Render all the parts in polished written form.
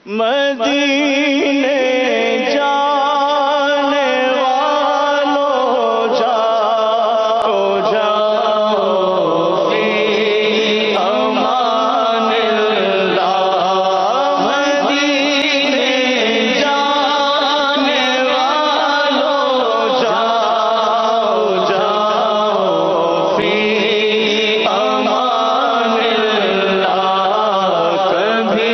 مدینے جانے والوں جاؤ جاؤ فی امان اللہ، مدینے جانے والوں جاؤ جاؤ فی امان اللہ، کبھی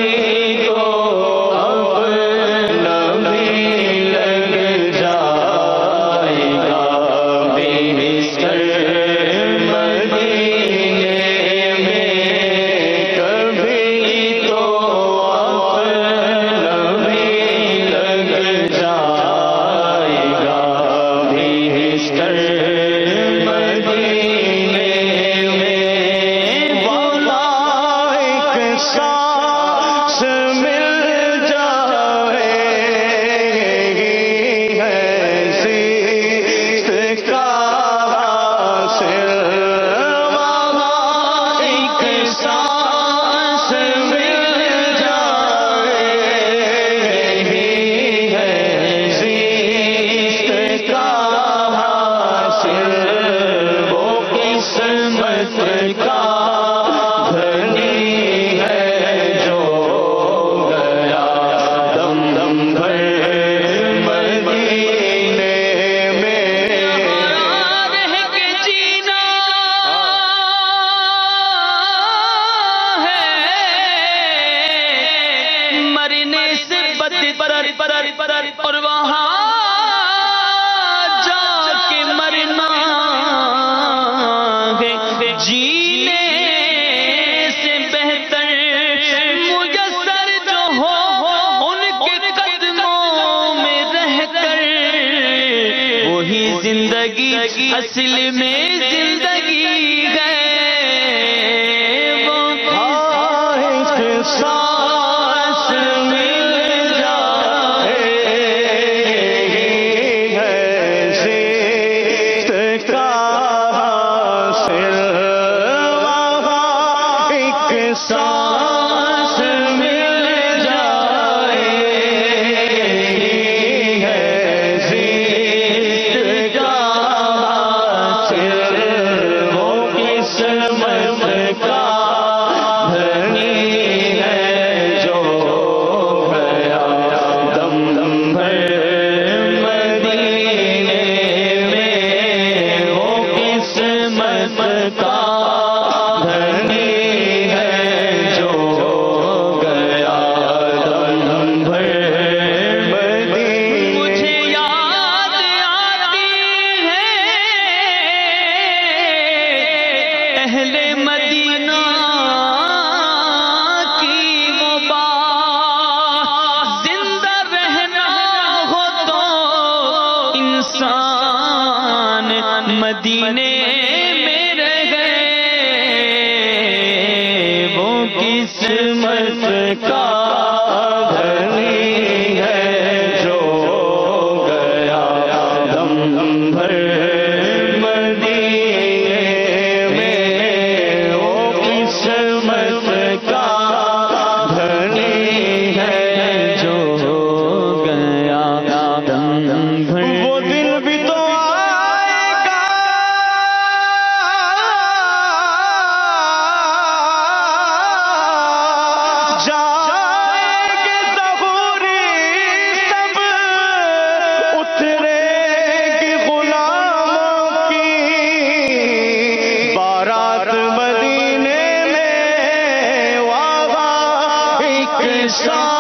اور وہاں جا کے مرنا ہے، جینے سے بہتر میسر جو ہو ان کے قدموں میں رہ کر، وہی زندگی اصل میں زندگی ہے، وہ سانس مل جائے ہے زیست کا حاصل، وہ قسمت کا دھنی ہے جو گیا دم دم بھر مدینے میں، وہ قسمت کا دھنی اہل مدینہ کی وہ بات، زندہ رہنا ہو تو انسان مدینے میں رہے، وہ قسمت کا دھنی ہے جو گیا دم دم بھر سا